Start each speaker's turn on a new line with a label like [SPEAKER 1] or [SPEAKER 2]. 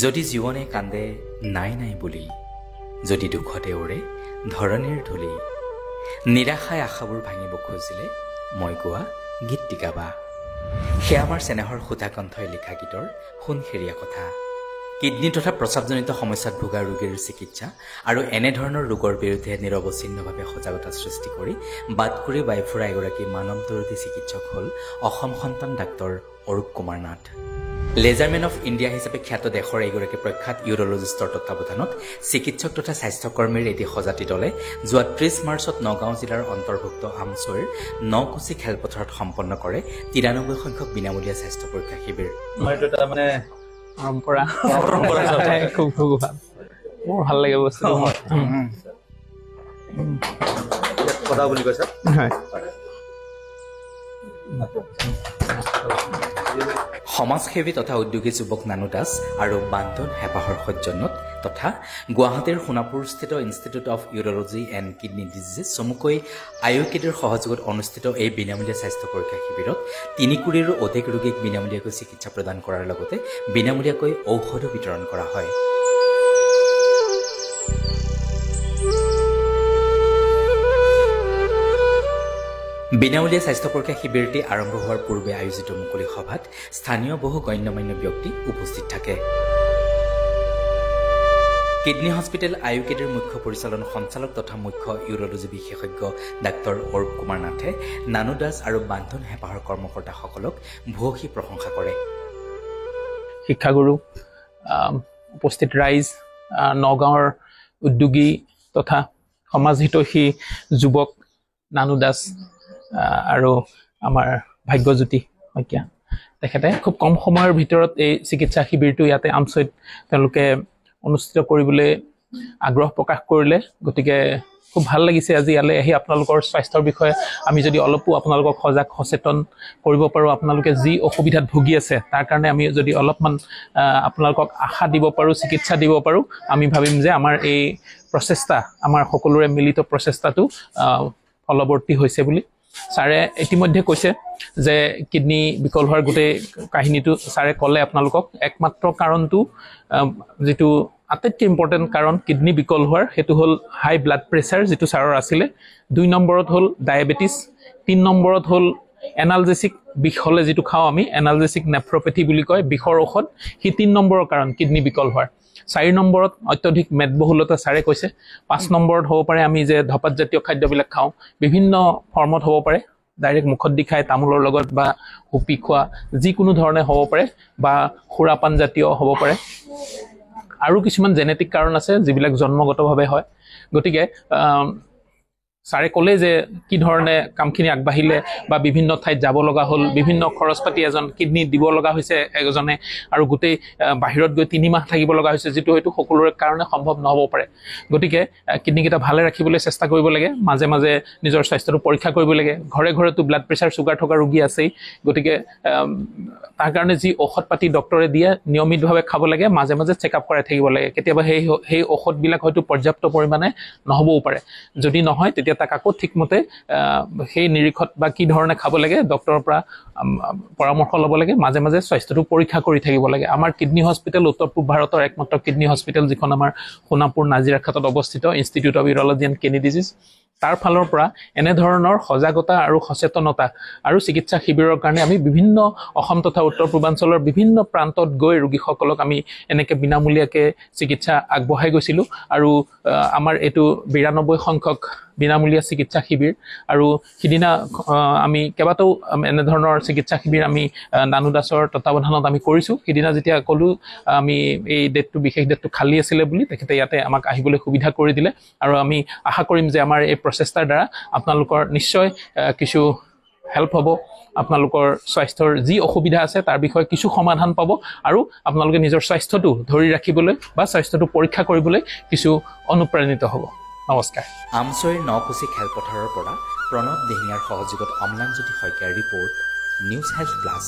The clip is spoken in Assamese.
[SPEAKER 1] যদি জীবনে কান্দে নাই নাই বুলি, যদি দুখতে ওৰে ধৰণীৰ ধূলি, নিৰাশাই আশাবোৰ ভাঙিব খুজিলে মই গোৱা গীতটিকা বা সেয়া আমাৰ চেনেহৰ সুধাকণ্ঠই লিখা গীতৰ সোণসেৰীয়া কথা। কিডনী তথা প্ৰস্ৰাৱজনিত সমস্যাত ভোগা ৰোগীৰ চিকিৎসা আৰু এনেধৰণৰ ৰোগৰ বিৰুদ্ধে নিৰৱচ্ছিন্নভাৱে সজাগতা সৃষ্টি কৰি বাট কৰি বাই ফুৰা এগৰাকী মানৱদৰদী চিকিৎসক হ'ল অসম সন্তান doctor Arup Kumar Nath. Laserman of India হিচাপে খ্যাত দেশৰ এগৰাকী প্ৰখ্যাত ইউৰলজিষ্টৰ তত্বাৱধানত চিকিৎসক তথা স্বাস্থ্যকৰ্মীৰ এটি সজাতি দলে যোৱা 30 মাৰ্চত নগাঁও জিলাৰ অন্তৰ্ভুক্ত আমচৈৰ নকুচি খেলপথাৰত সম্পন্ন কৰে 93 সংখ্যক বিনামূলীয়া স্বাস্থ্য পৰীক্ষা শিবিৰ।
[SPEAKER 2] পৰম্পৰা খুব খুব ভাল, মোৰ ভাল লাগে বস্তুটো।
[SPEAKER 3] কথা বুলি কৈছা
[SPEAKER 1] সমাজসেৱী তথা উদ্যোগী যুৱক নানু দাস আৰু বান্ধন হেঁপাহৰ সৌজন্যত তথা গুৱাহাটীৰ সোণাপুৰস্থিত institute of urology and kidney disease চমুকৈ আয়ুকিডৰ সহযোগত অনুষ্ঠিত এই বিনামূলীয়া স্বাস্থ্য পৰীক্ষা শিবিৰত 3 কোটিৰো অধিক ৰোগীক বিনামূলীয়াকৈ চিকিৎসা প্ৰদান কৰাৰ লগতে বিনামূলীয়াকৈ ঔষধো বিতৰণ কৰা হয়। বিনামূলীয়া স্বাস্থ্য পৰীক্ষা শিবিৰটি আৰম্ভ হোৱাৰ পূৰ্বে আয়োজিত মুকলি সভাত স্থানীয় বহু গণ্যমান্য ব্যক্তি উপস্থিত থাকে। কিডনী হস্পিটেল আয়ুকিডৰ মুখ্য পৰিচালন সঞ্চালক তথা মুখ্য ইউৰলজি বিশেষজ্ঞ ডাক্তৰ অৰূপ কুমাৰ নাথে নানু দাস আৰু বান্ধন হেঁপাহৰ কৰ্মকৰ্তাসকলক ভূয়সী প্ৰশংসা কৰে।
[SPEAKER 2] শিক্ষাগুৰু উপস্থিত ৰাইজ, নগাঁৱৰ উদ্যোগী তথা সমাজহিতৈষী যুৱক নানু দাস আৰু আমাৰ ভাগ্যজ্যোতি শইকীয়া, তেখেতে খুব কম সময়ৰ ভিতৰত এই চিকিৎসা শিবিৰটো ইয়াতে আমচৈত তেওঁলোকে অনুষ্ঠিত কৰিবলৈ আগ্ৰহ প্ৰকাশ কৰিলে। গতিকে খুব ভাল লাগিছে আজি ইয়ালৈ আহি আপোনালোকৰ স্বাস্থ্যৰ বিষয়ে আমি যদি অলপো আপোনালোকক সজাগ সচেতন কৰিব পাৰোঁ, আপোনালোকে যি অসুবিধাত ভুগি আছে তাৰ কাৰণে আমি যদি অলপমান আপোনালোকক আশা দিব পাৰোঁ, চিকিৎসা দিব পাৰোঁ, আমি ভাবিম যে আমাৰ এই প্ৰচেষ্টা, আমাৰ সকলোৰে মিলিত প্ৰচেষ্টাটো ফলৱৰ্তী হৈছে বুলি। ছাৰে ইতিমধ্যে কৈছে যে কিডনী বিকল হোৱাৰ গোটেই কাহিনীটো ছাৰে ক'লে আপোনালোকক। একমাত্ৰ কাৰণটো যিটো আটাইতকৈ ইম্পৰ্টেণ্ট কাৰণ কিডনী বিকল হোৱাৰ সেইটো হ'ল হাই ব্লাড প্ৰেছাৰ, যিটো ছাৰৰ আছিলে। 2 নম্বৰত হ'ল ডায়েবেটিছ, 3 নম্বৰত হ'ল এনালজেচিক, বিষ হ'লে যিটো খাওঁ আমি এনালজেচিক নেফ্ৰপেথি বুলি কয়, বিষৰ ঔষধ, সি 3 নম্বৰৰ কাৰণ কিডনী বিকল হোৱাৰ। 4 নম্বৰত অত্যধিক মেদবহুলতা ছাৰে কৈছে। 5 নম্বৰত হ'ব পাৰে আমি যে ধপাতজাতীয় খাদ্যবিলাক খাওঁ, বিভিন্ন ফৰ্মত হ'ব পাৰে, ডাইৰেক্ট মুখত দি খাই তামোলৰ লগত বা হুপি খোৱা, যিকোনো ধৰণে হ'ব পাৰে, বা সুৰাপান জাতীয় হ'ব পাৰে। আৰু কিছুমান জেনেটিক কাৰণ আছে যিবিলাক জন্মগতভাৱে হয়। গতিকে ছাৰে ক'লে যে কি ধৰণে কামখিনি আগবাঢ়িলে বা বিভিন্ন ঠাইত যাব লগা হ'ল, বিভিন্ন খৰচ পাতি এজন কিডনী দিব লগা হৈছে এজনে, আৰু গোটেই বাহিৰত গৈ 3 মাহ থাকিব লগা হৈছে, যিটো হয়তো সকলোৰে কাৰণে সম্ভৱ নহ'ব পাৰে। গতিকে কিডনীকেইটা ভালে ৰাখিবলৈ চেষ্টা কৰিব লাগে, মাজে মাজে নিজৰ স্বাস্থ্যটো পৰীক্ষা কৰিব লাগে। ঘৰে ঘৰেতো ব্লাড প্ৰেছাৰ চুগাৰ থকা ৰোগী আছেই, গতিকে তাৰ কাৰণে যি ঔষধ পাতি ডক্টৰে দিয়ে নিয়মিতভাৱে খাব লাগে, মাজে মাজে চেকআপ কৰাই থাকিব লাগে। কেতিয়াবা সেই ঔষধবিলাক হয়তো পৰ্যাপ্ত পৰিমাণে নহ'বও পাৰে, যদি নহয় তেতিয়া তাক আকৌ ঠিকমতে সেই নিৰীক্ষত বা কি ধৰণে খাব লাগে ডক্টৰৰ পৰা পৰামৰ্শ ল'ব লাগে। মাজে মাজে স্বাস্থ্যটো পৰীক্ষা কৰি থাকিব লাগে। আমাৰ কিডনী হস্পিটেল উত্তৰ পূব ভাৰতৰ একমাত্ৰ কিডনী হস্পিটেল, যিখন আমাৰ সোণাপুৰ নাজিৰাঘাটত অৱস্থিত institute of urology and kidney disease, তাৰ ফালৰ পৰা এনেধৰণৰ সজাগতা আৰু সচেতনতা আৰু চিকিৎসা শিবিৰৰ কাৰণে আমি বিভিন্ন অসম তথা উত্তৰ পূৰ্বাঞ্চলৰ বিভিন্ন প্ৰান্তত গৈ ৰোগীসকলক আমি এনেকৈ বিনামূলীয়াকৈ চিকিৎসা আগবঢ়াই গৈছিলোঁ। আৰু আমাৰ এইটো 92 সংখ্যক বিনামূলীয়া চিকিৎসা শিবিৰ, আৰু সিদিনা আমি কেইবাটাও এনেধৰণৰ চিকিৎসা শিবিৰ আমি নানু দাসৰ তত্বাৱধানত আমি কৰিছোঁ। সিদিনা যেতিয়া ক'লোঁ আমি এই বিশেষ ডেটটো খালী আছিলে বুলি, তেখেতে ইয়াতে আমাক আহিবলৈ সুবিধা কৰি দিলে। আৰু আমি আশা কৰিম যে আমাৰ এই প্ৰচেষ্টাৰ দ্বাৰা আপোনালোকৰ নিশ্চয় কিছু হেল্প হ'ব, আপোনালোকৰ স্বাস্থ্যৰ যি অসুবিধা আছে তাৰ বিষয়ে কিছু সমাধান পাব, আৰু আপোনালোকে নিজৰ স্বাস্থ্যটো ধৰি ৰাখিবলৈ বা স্বাস্থ্যটো পৰীক্ষা কৰিবলৈ কিছু অনুপ্ৰাণিত হ'ব। নমস্কাৰ।
[SPEAKER 1] আমচৈৰ নকুচি খেলপথাৰৰ পৰা প্ৰণৱ দিহিঙীয়াৰ সহযোগত অম্লানজ্যোতি শইকীয়াৰ ৰিপৰ্ট, নিউজ হেল্থ প্লাছ।